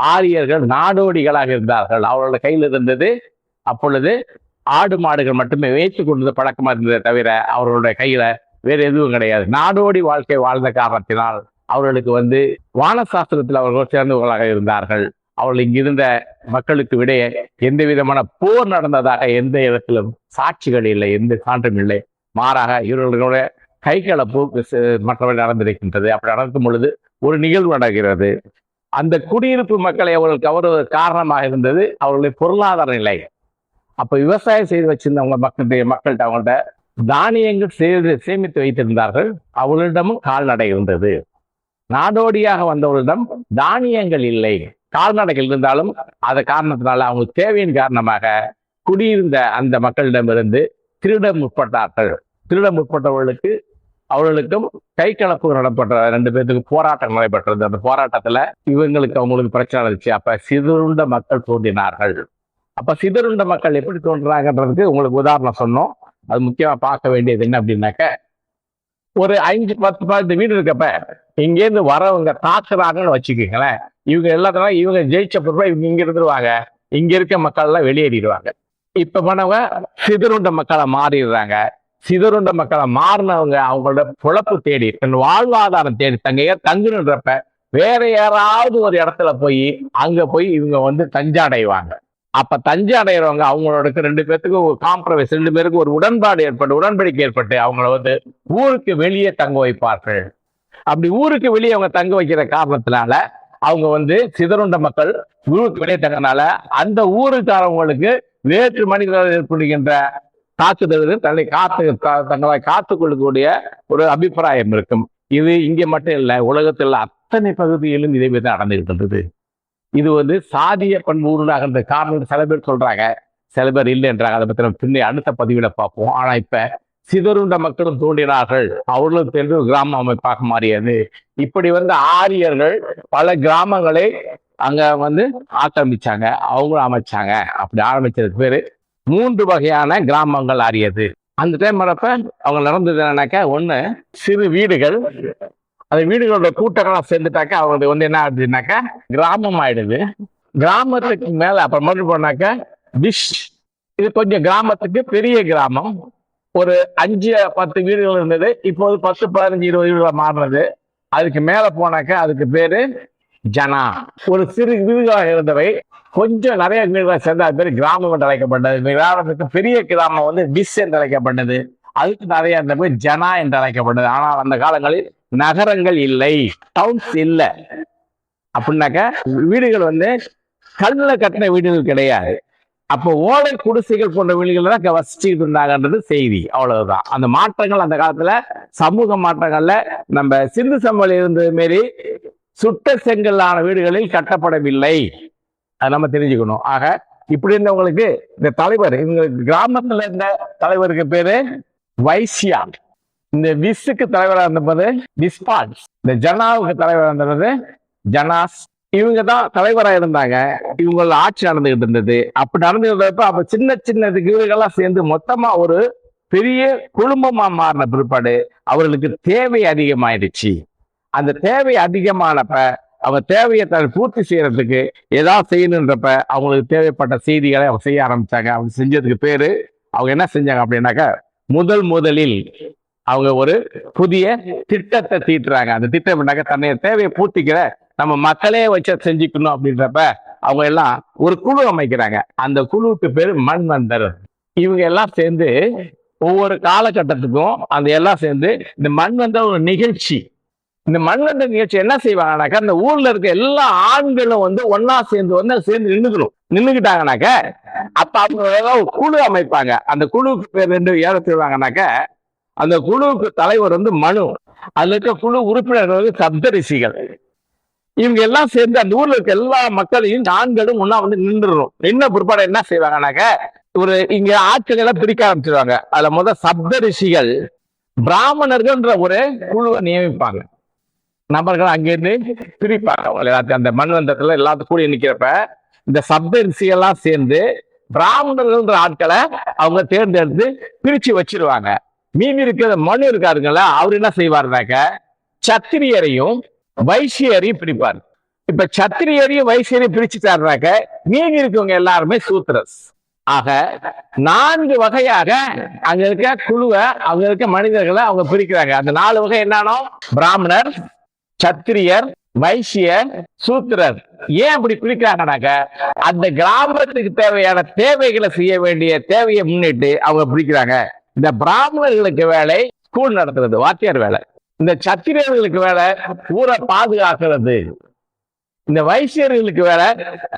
ஆரியர்கள் நாடோடிகளாக இருந்தார்கள். அவர்களோட கையில் இருந்தது அப்பொழுது ஆடு மாடுகள் மட்டுமே வைத்துக் கொண்டது பழக்கமா இருந்ததை தவிர அவர்களுடைய கையில வேற எதுவும் கிடையாது. நாடோடி வாழ்க்கை வாழ்ந்த காரணத்தினால் அவர்களுக்கு வானசாஸ்திரத்தில் அவர்கள் சேர்ந்தவர்களாக இருந்தார்கள். அவர்கள் இங்கிருந்த மக்களுக்கு விடையே எந்த விதமான போர் நடந்ததாக எந்த இடத்திலும் சாட்சிகள் இல்லை, எந்த சான்றும் இல்லை. மாறாக இவர்களுடைய கைகலப்பு மற்றவர்கள் நடந்திருக்கின்றது. அப்படி நடக்கும் பொழுது ஒரு நிகழ்வு நடக்கிறது. அந்த குடியிருப்பு மக்களை அவர்கள் கவருவதற்கு காரணமாக இருந்தது அவர்களுடைய பொருளாதார நிலை. அப்ப விவசாயம் செய்து வச்சிருந்தவங்க மக்கள்கிட்ட அவங்கள்ட்ட தானியங்கள் சேமித்து வைத்திருந்தார்கள். அவர்களிடமும் கால்நடை இருந்தது. நாடோடியாக வந்தவர்களிடம் தானியங்கள் இல்லை, கால்நடைகள் இருந்தாலும் அந்த காரணத்தினால அவங்களுக்கு தேவையின் காரணமாக குடியிருந்த அந்த மக்களிடமிருந்து திருட முற்பட்டார்கள். திருட முற்பட்டவர்களுக்கு அவர்களுக்கும் கை கலப்பு நடப்பட்ட 2 பேருக்கு போராட்டம் நடைபெற்றது. அந்த போராட்டத்துல அவங்களுக்கு பிரச்சனை இருந்துச்சு. அப்ப சிதறுண்ட மக்கள் தோன்றினார்கள். அப்ப சிதறுண்ட மக்கள் எப்படி தோன்றுறாங்கன்றதுக்கு உங்களுக்கு உதாரணம் சொன்னோம். அது முக்கியமா பார்க்க வேண்டியது என்ன அப்படின்னாக்க, ஒரு 5-10 வீடு இருக்கப்ப இங்கேருந்து வரவங்க தாக்குறாங்கன்னு வச்சுக்கோங்களேன். இவங்க எல்லாத்தையும் இவங்க ஜெயிச்ச பிறகு இவங்க இங்க இருந்துருவாங்க, இங்க இருக்க மக்கள் எல்லாம் வெளியேறிடுவாங்க. இப்ப பண்ணவங்க சிதறுண்ட மக்களை மாறிடுறாங்க. சிதறுண்ட மக்களை மாறினவங்க அவங்களோட பொழப்பு தேடி வாழ்வாதாரம் தேடி தங்குன்றப்ப வேற யாராவது ஒரு இடத்துல போய் அங்க போய் இவங்க தஞ்சடைவாங்க. அப்ப தஞ்சை அடைகிறவங்க அவங்களோட 2 பேருக்கு ஒரு காம்ப்ரமைஸ், 2 பேருக்கு ஒரு உடன்படிக்கை ஏற்பட்டு அவங்கள ஊருக்கு வெளியே தங்க வைப்பார்கள். அப்படி ஊருக்கு வெளியே அவங்க தங்க வைக்கிற காரணத்தினால அவங்க சிதறுண்ட மக்கள் ஊருக்கு வெளியே தங்கனால அந்த ஊருக்காரவங்களுக்கு வேற்று மனிதர்கள் ஏற்படுகின்ற தாக்குதல்கள் தங்களை காத்துக் கொள்ளக்கூடிய ஒரு அபிப்பிராயம் இருக்கும். இது இங்க மட்டும் இல்லை, உலகத்தில் அத்தனை பகுதியிலும் இதே மாதிரி நடந்துகிட்டு இருந்தது. இது சாதிய பண்பு உருவாகின்ற காரணம் சில பேர் சொல்றாங்க, சில பேர் இல்லை என்றாங்க. அதை பத்தி நம்ம பின்னே அடுத்த பதிவுல பார்ப்போம். ஆனா இப்ப சிதறுண்ட மக்களும் தோன்றினார்கள். அவர்களும் தெரிந்து கிராம அமைப்பாக மாறியது. இப்படி ஆரியர்கள் பல கிராமங்களை அங்க ஆக்கிரமிச்சாங்க, அவங்களும் அமைச்சாங்க. அப்படி ஆரம்பிச்சதுக்கு பேரு 3 வகையான கிராமங்கள் ஆரியது. அந்த டைம் வரப்ப அவங்க நடந்தது என்னன்னாக்கா, ஒண்ணு சிறு வீடுகள், அந்த வீடுகளோட கூட்டங்களா சேர்ந்துட்டாக்க அவங்க என்ன ஆகுதுனாக்கா கிராமம் ஆயிடுது. கிராமத்துக்கு மேல அப்புறம் மட்டும் போனாக்க டிஷ், இது கொஞ்சம் கிராமத்துக்கு பெரிய கிராமம். ஒரு 5-10 வீடுகள் இருந்தது, இப்போது 10-15-20 வீடுகளை மாறினது. அதுக்கு மேல போனாக்க அதுக்கு பேரு ஜனா. ஒரு சிறு வீடுகளாக இருந்தவை கொஞ்சம் நிறைய வீடுகளை சேர்ந்து அது பேர் கிராமம் என்று அழைக்கப்பட்டது. கிராமத்துக்கு பெரிய கிராமம் டிஷ் என்று அழைக்கப்பட்டது. அதுக்கு நிறைய இருந்த போய் ஜனா என்று அழைக்கப்பட்டது. ஆனால் அந்த காலங்களில் நகரங்கள் இல்லை, டவுன்ஸ் இல்லை. அப்படின்னாக்க வீடுகள் கல்ல கட்டின வீடுகள் கிடையாது. அப்போ ஓலை குடிசைகள் போன்ற வீடுகள் தான் வசிச்சுக்கிட்டு இருந்தாங்கன்றது செய்தி. அவ்வளவுதான். அந்த மாற்றங்கள் அந்த காலத்துல சமூக மாற்றங்கள்ல நம்ம சிந்து சமவெளி இருந்தது மாரி சுட்ட செங்கல்லான வீடுகளில் கட்டப்படவில்லை. அது நம்ம தெரிஞ்சுக்கணும். ஆக இப்படி இருந்தவங்களுக்கு இந்த தலைவர், இவங்களுக்கு கிராமத்துல இருந்த தலைவருக்கு பேரு வைசியா. இந்த விஸ்ஸுக்கு தலைவராக இருந்தது விஸ்பால். இந்த ஜனாவுக்கு தலைவராக இருந்தது ஜனாஸ். இவங்க தான் தலைவராக இருந்தாங்க. இவங்கள ஆட்சி நடந்துகிட்டு இருந்தது. அப்படி நடந்துகிட்டப்ப அப்ப சின்ன சின்ன வீடுகள்லாம் சேர்ந்து மொத்தமா ஒரு பெரிய குடும்பமா மாறின பிற்பாடு அவர்களுக்கு தேவை அதிகமாயிடுச்சு. அந்த தேவை அதிகமானப்ப அவங்க தேவையை பூர்த்தி செய்யறதுக்கு ஏதாவது செய்யணுன்றப்ப அவங்களுக்கு தேவைப்பட்ட செய்திகளை அவங்க செய்ய ஆரம்பிச்சாங்க. அவங்க செஞ்சதுக்கு பேரு அவங்க என்ன செஞ்சாங்க அப்படின்னாக்க, முதலில் அவங்க ஒரு புதிய திட்டத்தை தீட்டுறாங்க. அந்த திட்டம் என்னன்னாக்க, தன்னுடைய தேவையை பூர்த்திக்கிற நம்ம மக்களே வச்சு செஞ்சுக்கணும் அப்படின்றப்ப அவங்க எல்லாம் ஒரு குழு அமைக்கிறாங்க. அந்த குழுவுக்கு பேரு மண்வந்தர். இவங்க எல்லாம் சேர்ந்து ஒவ்வொரு காலகட்டத்துக்கும் அந்த எல்லாம் சேர்ந்து இந்த மண்வந்தர் ஒரு நிகழ்ச்சி. இந்த மண்வந்தர் நிகழ்ச்சி என்ன செய்வாங்கன்னாக்கா, அந்த ஊர்ல இருக்க எல்லா ஆண்களும் ஒன்னா சேர்ந்து நின்றுக்கிட்டாங்கனாக்க அப்ப அவங்க ஏதாவது குழு அமைப்பாங்க. அந்த குழுவுக்கு பேர் 2 ஏற செய்வாங்கனாக்க, அந்த குழுவுக்கு தலைவர் மனு, அதுல இருக்க குழு உறுப்பினர்கள் சப்தரிஷிகள். இவங்க எல்லாம் சேர்ந்து அந்த ஊர்ல இருக்க எல்லா மக்களையும் ஆண்களும் ஒன்னா நின்றுடும். நின்ன பிற்பாடு என்ன செய்வாங்கனாக்க, இங்க ஆட்கள் எல்லாம் பிரிக்க ஆரம்பிச்சிருவாங்க. அதுல சப்தரிஷிகள் பிராமணர்கள்ன்ற ஒரு குழுவை நியமிப்பாங்க. நபர்கள் அங்கிருந்து பிரிப்பாங்க எல்லாத்தையும். அந்த மண்வந்தத்துல எல்லாத்துக்கும் கூடி நிக்கிறப்ப இந்த சப்தரிஷிகள்லாம் சேர்ந்து பிராமணர்கள்ன்ற ஆட்களை அவங்க தேர்ந்தெடுத்து பிரிச்சு வச்சிருவாங்க. மீதி இருக்கிற மனு இருக்காருங்கள, அவர் என்ன செய்வாருனாக்க சத்திரியரையும் வைசியரையும் பிரிப்பார். இப்ப சத்திரியரையும் வைசியரையும் பிரிச்சுட்டாருனாக்க மீதி இருக்கவங்க எல்லாருமே சூத்ரஸ். ஆக 4 வகையாக அங்க இருக்க குழுவை, அவங்க இருக்க மனிதர்களை அவங்க பிரிக்கிறாங்க. அந்த 4 வகை என்னன்னா பிராமணர், சத்திரியர், வைசியர், சூத்திரர். ஏன் அப்படி பிரிக்கிறாங்கனாக்க அந்த கிராமத்துக்கு தேவையான தேவைகளை செய்ய வேண்டிய தேவையை முன்னிட்டு அவங்க பிரிக்கிறாங்க. இந்த பிராமணர்களுக்கு வேலை ஸ்கூல் நடத்துறது, வாத்தியார் வேலை. இந்த சத்திரியர்களுக்கு வேலை ஊரை பாதுகாக்கிறது. இந்த வைசியர்களுக்கு வேலை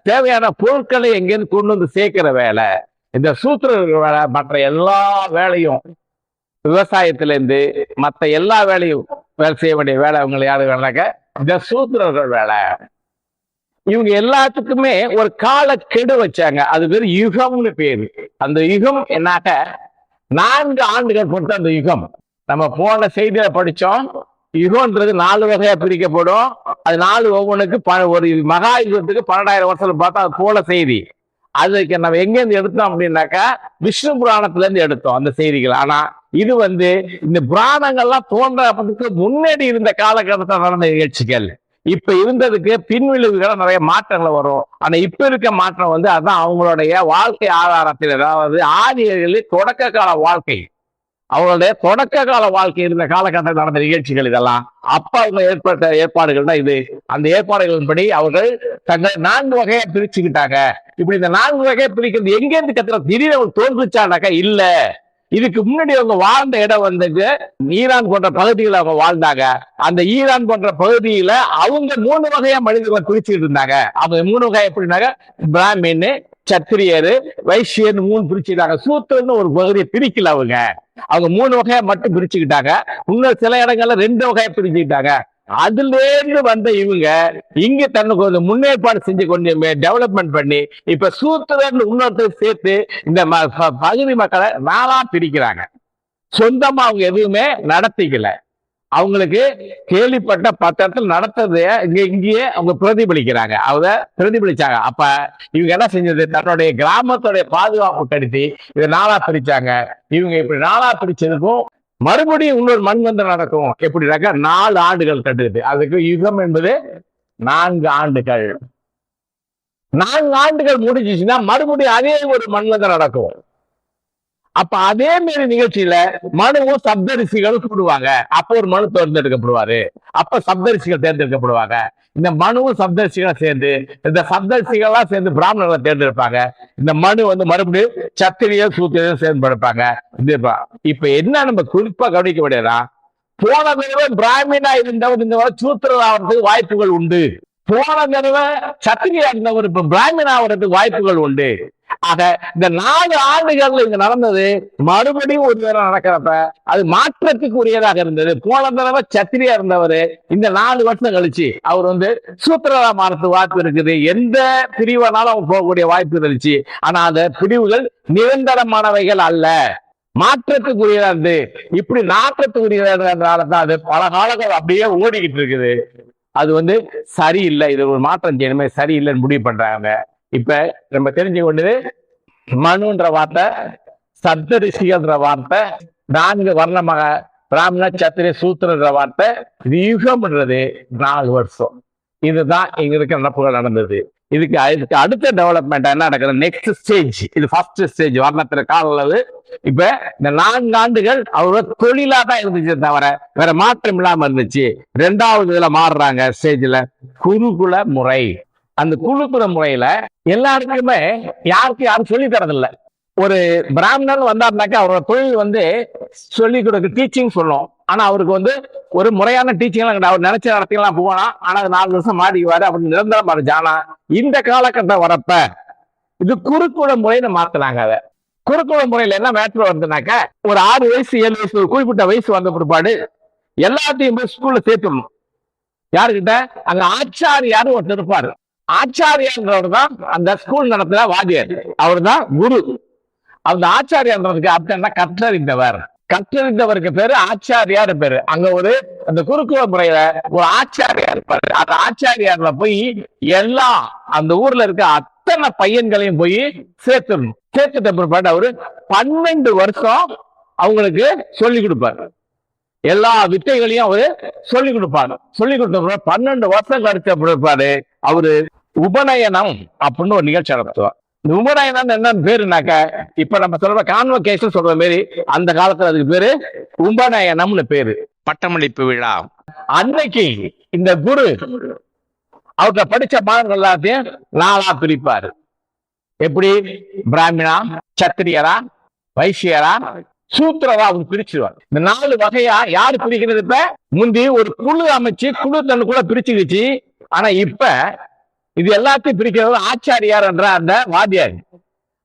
தேவையான பொருட்களை எங்கேருந்து கொண்டு வந்து சேர்க்கிற வேலை. இந்த சூத்திரர்களுக்கு வேலை மற்ற எல்லா வேலையும், விவசாயத்திலேருந்து மற்ற எல்லா வேலையும் வேலை செய்ய வேண்டிய வேலை. அவங்களை யாரு வேலைனாக்க இந்த சூத்திரர்கள் வேலை. இவங்க எல்லாத்துக்குமே ஒரு கால கெடு வச்சாங்க. அது பேர் யுகம்னு பேரு. அந்த யுகம் என்னாக்க 4 ஆண்டுகள் பொறுத்த அந்த யுகம். நம்ம போன செய்தியில படிச்சோம். யுகம்ன்றது 4 வகையா பிரிக்கப்படும். அது 4 ஒவ்வொன்றுக்கு ஒரு மகா யுகத்துக்கு 12,000 வருஷம் பார்த்தா அது போல செய்தி. அதுக்கு நம்ம எங்க இருந்து எடுத்தோம் அப்படின்னாக்கா விஷ்ணு புராணத்துல இருந்து எடுத்தோம் அந்த செய்திகள். ஆனா இது இந்த புராணங்கள்லாம் தோன்றதுக்கு முன்னாடி இருந்த காலகட்டத்தில் நடந்த நிகழ்ச்சிகள். இப்ப இருந்ததுக்கு பின்விளைவுகள் நிறைய மாற்றங்கள் வரும். ஆனா இப்ப இருக்க மாற்றம் அதான் அவங்களுடைய வாழ்க்கை ஆதாரத்தில், அதாவது ஆதிகளில் தொடக்க கால வாழ்க்கை, அவங்களுடைய தொடக்க கால வாழ்க்கை இருந்த காலகட்டத்தில் நடந்த நிகழ்ச்சிகள் இதெல்லாம். அப்ப அவங்க ஏற்பட்ட ஏற்பாடுகள் தான் இது. அந்த ஏற்பாடுகளின்படி அவர்கள் தங்கள் 4 வகையை பிரிச்சுக்கிட்டாங்க. இப்படி இந்த 4 வகையை பிரிக்கிறது எங்க இருந்து கத்துற திடீர்னு அவங்க தோன்றுச்சானாக்கா இல்ல. இதுக்கு முன்னாடி அவங்க வாழ்ந்த இடம் ஈரான் போன்ற பகுதியில் அவங்க வாழ்ந்தாங்க. அந்த ஈரான் போன்ற பகுதியில அவங்க 3 வகையா மனிதர்களை பிரிச்சுக்கிட்டு இருந்தாங்க. அவங்க 3 வகை எப்படின்னாங்க பிராமின், சத்திரியரு, வைசியர் 3 பிரிச்சுட்டாங்க. சூத்திரன்னு ஒரு பகுதியை பிரிக்கல. அவங்க 3 வகையை மட்டும் பிரிச்சுக்கிட்டாங்க. இன்னும் சில இடங்கள்ல 2 வகையை பிரிச்சுக்கிட்டாங்க. அதுல இருந்து வந்த இவங்க இங்க தன்னுக்கு ஒரு முன்னேற்பாடு செஞ்சு கொண்டு டெவலப்மெண்ட் பண்ணி இப்ப சூத்திரன் இன்னொருத்தர் சேர்த்து இந்த பகுதி மக்களை 4ஆ பிரிக்கிறாங்க. சொந்தமா அவங்க எதுவுமே நடத்திக்கல. அவங்களுக்கு கேள்விப்பட்ட 10 இடத்துல நடத்தது இங்கேயே அவங்க பிரதிபலிக்கிறாங்க. அவங்க பிரதிபலிச்சாங்க. அப்ப இவங்க என்ன செஞ்சது, தன்னுடைய கிராமத்துடைய பாதுகாப்பு கருதி இதை 4ஆ பிரிச்சாங்க. இவங்க இப்படி 4ஆ பிரிச்சதுக்கும் மறுபடியும் இன்னொரு மண்வந்தம் நடக்கும். எப்படின்னாக்கா 4 ஆண்டுகள் கட்டுது. அதுக்கு யுகம் என்பது 4 ஆண்டுகள். 4 ஆண்டுகள் முடிஞ்சிச்சுன்னா மறுபடியும் அதே ஒரு மண்வந்தம் நடக்கும். அப்ப அதே மாதிரி நிகழ்ச்சியில மனுவும் சப்தரிசிகளும் கூடுவாங்க. அப்ப ஒரு மனு தேர்ந்தெடுக்கப்படுவாரு. அப்ப சப்தரிசிகள் தேர்ந்தெடுக்கப்படுவாங்க. இந்த மனுவும் சப்தரிசிகளும் சேர்ந்து, இந்த சப்தரிசிகள்லாம் சேர்ந்து பிராமணர்களை தேர்ந்தெடுப்பாங்க. இந்த மனு மறுபடியும் சத்திரியர் சூத்திரையும் சேர்ந்தெடுப்பாங்க. இப்ப என்ன நம்ம குறிப்பா கவனிக்க முடியாதா, போன தடவை பிராமணா இருந்தவர் இந்த சூத்திரர் ஆகிறதுக்கு வாய்ப்புகள் உண்டு. போன தடவை சத்திரியா இருந்தவர் இப்ப பிராமணா ஆகிறதுக்கு வாய்ப்புகள் உண்டு. ஆக இந்த 4 ஆண்டுகள்ல இங்க நடந்தது மறுபடியும் ஒரு தடவை நடக்கிறப்ப அது மாற்றத்துக்கு உரியதாக இருந்தது. போன தடவை சத்திரியா இருந்தவர் இந்த 4 வருஷம் கழிச்சு அவர் சூத்திரரா மாறத்து வாய்ப்பு இருக்குது. எந்த பிரிவுனாலும் அவங்க போகக்கூடிய வாய்ப்பு இருந்துச்சு. ஆனா அந்த பிரிவுகள் நிரந்தரமானவைகள் அல்ல, மாற்றத்துக்குரியதா இருந்து இப்படி மாற்றத்துக்குரியதான் அது பல காலங்கள் அப்படியே ஓடிக்கிட்டு இருக்குது. அது சரியில்லை, இது ஒரு மாற்றம் செய்யணுமே, சரியில்லைன்னு முடிவு பண்றாங்க. இப்ப நம்ம தெரிஞ்சு கொண்டது மனுன்ற வார்த்தை, சப்தரிஷிகள்ன்ற வார்த்தை, 4 வர்ணமாக பிராமண சத்திரிய சூத்திரன்ற வார்த்தை, யுகம்ன்றது 4 வருஷம். இதுதான் இங்க இருக்க நடப்புகள் நடந்தது. இதுக்கு அடுத்த டெவலப்மெண்ட் என்ன நடக்குது, நெக்ஸ்ட் ஸ்டேஜ். இது ஃபர்ஸ்ட் ஸ்டேஜ் வர்ணத்திற கால அளவு. இப்ப இந்த 4 ஆண்டுகள் அவரோட தொழிலா தான் இருந்துச்சு, தவிர வேற மாற்றம் இல்லாம இருந்துச்சு. 2வது இதுல மாறுறாங்க ஸ்டேஜ்ல குருகுல முறை. அந்த குழுக்குற முறையில எல்லாருக்குமே யாரும் சொல்லி தரதில்லை. ஒரு பிராமணன் வந்தாருனாக்கா அவரோட தொழில் சொல்லி கொடுக்க டீச்சிங் சொல்லும். ஆனா அவருக்கு ஒரு முறையான டீச்சிங் எல்லாம் கிடையாது. அவர் நினைச்ச இடத்துக்கெல்லாம் போனா ஆனா 4 வருஷம் மாடிக்குவாரு, அப்படி நிரந்தரமா இருந்துச்சு. ஆனா இந்த காலகட்டம் வரப்ப இது குருகுல முறைன்னு மாத்தினாங்க. அதை குருகுல முறையில என்ன மேட்டர் வருதுனாக்கா, ஒரு 6 வயசு 7 வயசு ஒரு குறிப்பிட்ட வயசு வந்த பிற்பாடு எல்லாத்தையும் போய் ஸ்கூல்ல சேர்த்துடணும். யாருக்கிட்ட, அங்க ஆச்சாரியாரு ஒருத்தர் இருப்பாரு. ஆச்சாரியான்றவர் தான் அந்த ஸ்கூல் நடத்துற வாத்தியார், அவர் தான் குரு. அந்த ஆச்சாரியான்றதுக்கு அர்த்தம் கற்றறிந்தவர். கற்றறிந்தவருக்கு பேரு ஆச்சாரியார் பேரு. அங்க அந்த குருகுல முறையில ஒரு ஆச்சாரியார் இருப்பாரு. அந்த ஆச்சாரியார்ல போய் எல்லாம் அந்த ஊர்ல இருக்க அத்தனை பையன்களையும் போய் சேர்த்துடணும். சேர்த்துட்ட பிற்பாடு அவரு 12 வருஷம் அவங்களுக்கு சொல்லி கொடுப்பாரு. எல்லா வித்தைகளையும் அவரு சொல்லி கொடுப்பாரு. சொல்லி கொடுத்த 12 வருஷம் கழிச்ச பிற்பாடு அவரு உபநயனம் அப்படின்னு ஒரு நிகழ்ச்சி நடத்துவார். இந்த உபநயனம் என்னன்னு பேருனாக்க, இப்ப நம்ம சொல்ற கான்வகேஷன் சொல்ற மாதிரி அந்த காலத்துல அதுக்கு பேரு உபநயனம்னு பேரு. பட்டமளிப்பு விழா அன்னைக்கு இந்த குரு அவர்கிட்ட படிச்ச மாணவர்கள் எல்லாத்தையும் 4ஆ பிரிப்பாரு. எப்படி? பிராமணா, சத்திரியரா, வைசியரா, சூத்திரரா அவர் பிரிச்சுருவார். இந்த 4 வகையா யாரு பிரிக்கிறது? இப்ப முந்தி ஒரு குழு அமைச்சு குழு தன்னுக்குள்ள பிரிச்சுக்கிச்சு. ஆனா இப்ப இது எல்லாத்தையும் பிரிக்கிறது ஆச்சாரியார் என்ற அந்த வாத்தியார்.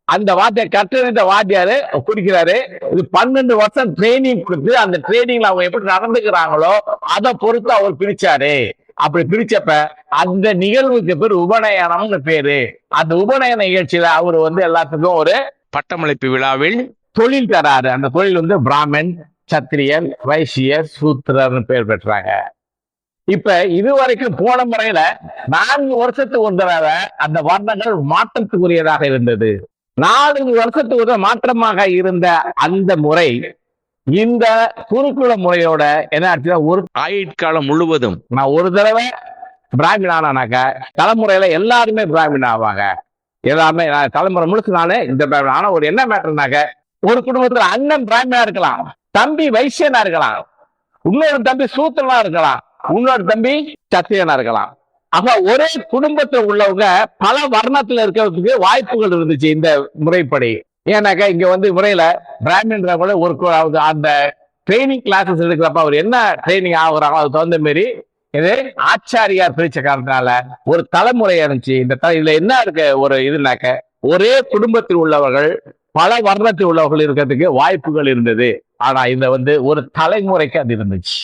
அந்த வாத்தியார் கற்றறிந்த வாத்தியாரு குடிக்கிறாரு. இது 12 வருஷம் ட்ரைனிங் கொடுத்து அந்த ட்ரைனிங்ல அவங்க எப்படி நடந்துக்கிறாங்களோ அதை பொறுத்து அவர் பிரிச்சாரு. அப்படி பிரிச்சப்ப அந்த நிகழ்வுக்கு பேர் உபநயனம்னு பேரு. அந்த உபநயன நிகழ்ச்சியில அவர் எல்லாத்துக்கும் ஒரு பட்டமளிப்பு விழாவில் தொழில் தராரு. அந்த தொழில் பிராமன், சத்திரியன், வைசியர், சூத்திரர்னு பேர் பெற்றாங்க. இப்ப இதுவரைக்கும் போன முறையில 4 வருஷத்துக்கு ஒரு தடவை அந்த வர்ணங்கள் மாற்றத்துக்குரியதாக இருந்தது. 4 வருஷத்துக்கு ஒரு மாற்றமாக இருந்த அந்த முறை இந்த குருகுல முறையோட என்ன ஆச்சுன்னா, ஒரு ஆயுட்காலம் முழுவதும் நான் ஒரு தடவை பிராமணானாக்க தலைமுறையில எல்லாருமே பிராமண ஆவாங்க. எல்லாருமே தலைமுறை முழுக்க நானே இந்த பிராமணன். ஆனா ஒரு என்ன மேட்டர்னாக்க, ஒரு குடும்பத்துல அண்ணன் பிராமணா இருக்கலாம், தம்பி வைசியனா இருக்கலாம், இன்னொரு தம்பி சூத்திரனா இருக்கலாம், இன்னொரு தம்பி சத்திரியனா இருக்கலாம். அப்ப ஒரே குடும்பத்துல உள்ளவங்க பல வர்ணத்துல இருக்கிறதுக்கு வாய்ப்புகள் இருந்துச்சு இந்த முறைப்படி. ஏன்னாக்கா இங்க முறையில பிராமணர் ஒரு அந்த ட்ரைனிங் கிளாஸஸ் எடுக்கிறப்ப அவர் என்ன ட்ரைனிங் ஆகுறாங்களோ அதுக்கு தகுந்த மாதிரி இது ஆச்சாரியார் பிரிச்ச காரணத்தினால ஒரு தலைமுறை இருந்துச்சு. இதுல என்ன இருக்கு ஒரு இதுனாக்க, ஒரே குடும்பத்தில் உள்ளவர்கள் பல வர்ணத்தில் உள்ளவர்கள் இருக்கிறதுக்கு வாய்ப்புகள் இருந்தது. ஆனா இந்த ஒரு தலைமுறைக்கு அது இருந்துச்சு.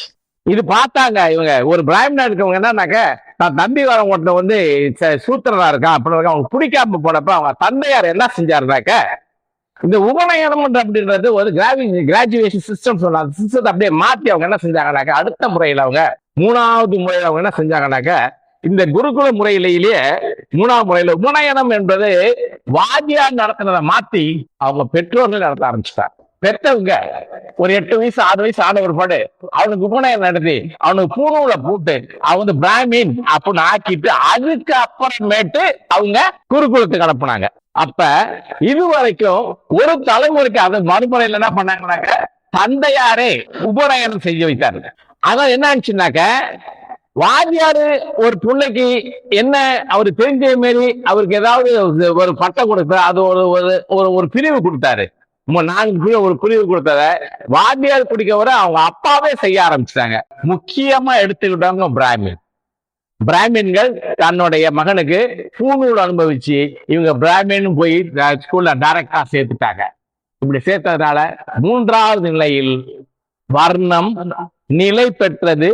இது பார்த்தாங்க இவங்க. ஒரு பிராமணா இருக்கவங்க என்னன்னாக்க, தான் தம்பி வரவங்க சூத்திரனா இருக்கான் அப்படின்னு அவங்க பிடிக்காம போனப்ப அவங்க தந்தையார் என்ன செஞ்சாருனாக்க, இந்த உபநயனம் அப்படின்றது ஒரு கிராஜுவேஷன் சிஸ்டம் சொன்னாங்க. சிஸ்டத்தை அப்படியே மாத்தி அவங்க என்ன செஞ்சாங்கனாக்க, அடுத்த முறையில அவங்க 3வது முறையில அவங்க என்ன செஞ்சாங்கனாக்க, இந்த குருகுல முறையிலேயே 3வது முறையில உபநயனம் என்பது வாத்தியார் நடத்தினதை மாத்தி அவங்க பெற்றோர்கள் நடத்த ஆரம்பிச்சுட்டாங்க. பெற்றவங்க ஒரு 8 வயசு 6 வயசு ஆன ஒரு பாடு அவனுக்கு உபநயனம் நடத்தி அவனுக்கு பூணூல போட்டு அவங்க பிராமின் அப்படின்னு ஆக்கிட்டு அதுக்கு அப்புறமேட்டு அவங்க குருகுலத்துக்கு அனுப்புனாங்க. அப்ப இதுவரைக்கும் ஒரு தலைமுறைக்கு அது மறுமுறையில் என்ன பண்ணாங்கன்னாக்க, தந்தையாரே உபநயனம் செய்ய வைத்தாரு. அதான் என்ன ஆச்சுன்னாக்க, வாத்தியாரு ஒரு பிள்ளைக்கு என்ன அவரு தெரிஞ்ச மாரி அவருக்கு ஏதாவது ஒரு பட்டம் கொடுத்த அது ஒரு பிரிவு கொடுத்தாரு. 4 ஒரு பிரிவு கொடுத்தத வாத்தியார் குடிக்க வர அவங்க அப்பாவே செய்ய ஆரம்பிச்சிட்டாங்க. முக்கியமா எடுத்துக்கிட்டவங்க பிராமின்கள் தன்னுடைய மகனுக்கு பூணூல் அனுபவிச்சு இவங்க பிராமின் போய் ஸ்கூல்ல டைரக்டா சேர்த்துட்டாங்க. இப்படி சேர்த்ததுனால 3வது நிலையில் வர்ணம் நிலை பெற்றது.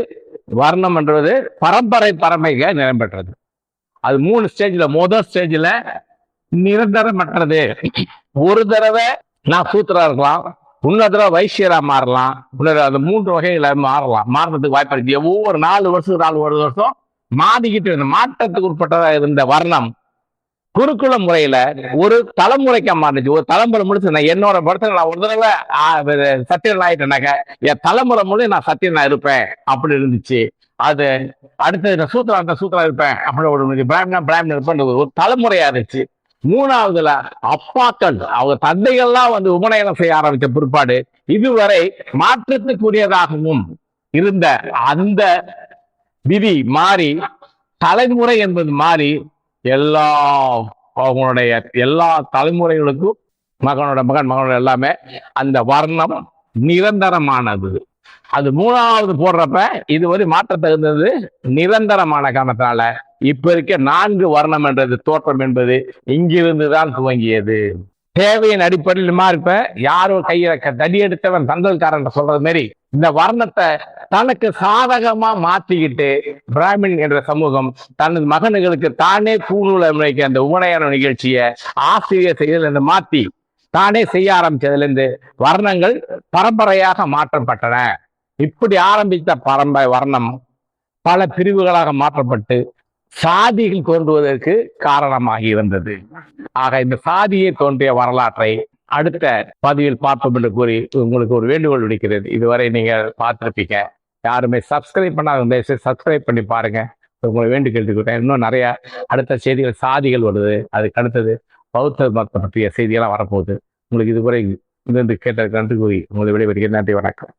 வர்ணம் என்றது பரம்பரைக நிலை பெற்றது. அது 3 ஸ்டேஜ்ல. முதல் ஸ்டேஜ்ல நிரந்தரமற்றது. ஒரு தடவை நான் சூத்திரா இருக்கலாம், இன்னொரு தடவை வைசியரா மாறலாம், அந்த 3 வகைகளை மாறலாம். மாறுறதுக்கு வாய்ப்பு இருக்கு. ஒவ்வொரு 4 வருஷம் மாறிக்கிட்டு இருந்த மாற்றத்துக்கு உட்பட்டதா இருந்த வர்ணம் குருகுல முறையில ஒரு தலைமுறைக்கா மாறிச்சு. ஒரு தலைமுறை முடிச்சு நான் என்னோட படத்துல நான் ஒரு தடவை சத்தியன் ஆயிட்டேனாக்க என் தலைமுறை முழு நான் சத்தியனா இருப்பேன் அப்படி இருந்துச்சு. அது அடுத்தது நான் சூத்திரா இருப்பேன் அப்படி ஒரு பிராமணன் இருப்பேன் ஒரு தலைமுறையா இருந்துச்சு. 3வதுல அப்பாக்கள் அவங்க தந்தைகள்லாம் உபநயனம் செய்ய ஆரம்பிச்ச பிற்பாடு இதுவரை மாற்றத்துக்குரியதாகவும் இருந்த அந்த விதி மாறி தலைமுறை என்பது மாறி அவங்களுடைய எல்லா தலைமுறைகளுக்கும் மகனோட எல்லாமே அந்த வர்ணம் நிரந்தரமானது. அது 3வது போடுறப்ப இதுவரை மாற்றத்தகுந்தது நிரந்தரமான காரணத்தினால இப்ப இருக்க 4 வர்ணம் என்றது தோற்றம் என்பது இங்கிருந்துதான் துவங்கியது. தேவையின் அடிப்படையிலுமா இருப்ப யாரோ கையில தடி எடுத்தவன் தண்டல்காரன் சொல்றது மாதிரி இந்த வர்ணத்தை தனக்கு சாதகமா மாத்திக்கிட்டு பிராமின் என்ற சமூகம் தனது மகன்களுக்கு தானே பூணூல முறைக்கு அந்த உபநயன நிகழ்ச்சியை ஆசிரியர் செய்யல மாத்தி தானே செய்ய ஆரம்பிச்சதுல இருந்து வர்ணங்கள் பரம்பரையாக மாற்றப்பட்டன. இப்படி ஆரம்பித்த பரம்பரை வர்ணம் பல பிரிவுகளாக மாற்றப்பட்டு சாதிகள் தோன்றுவதற்கு காரணமாகி இருந்தது. ஆக இந்த சாதியை தோன்றிய வரலாற்றை அடுத்த பதிவில் பார்ப்போம் என்று கூறி உங்களுக்கு ஒரு வேண்டுகோள் விடுக்கிறது. இதுவரை நீங்கள் பார்த்திருப்பீங்க, யாருமே சப்ஸ்கிரைப் பண்ணாத சப்ஸ்கிரைப் பண்ணி பாருங்க. உங்களை வேண்டி கேட்டுக்கிட்டேன். இன்னும் நிறைய அடுத்த செய்திகள், சாதிகள் வருது, அதுக்கு அடுத்தது பௌத்த மதத்தை பற்றிய செய்தியெல்லாம் வரப்போகுது. உங்களுக்கு இதுவரை இருந்து கேட்டதுக்கு நன்றி கூறி உங்களை விடைபெறுகிறேன். நன்றி, வணக்கம்.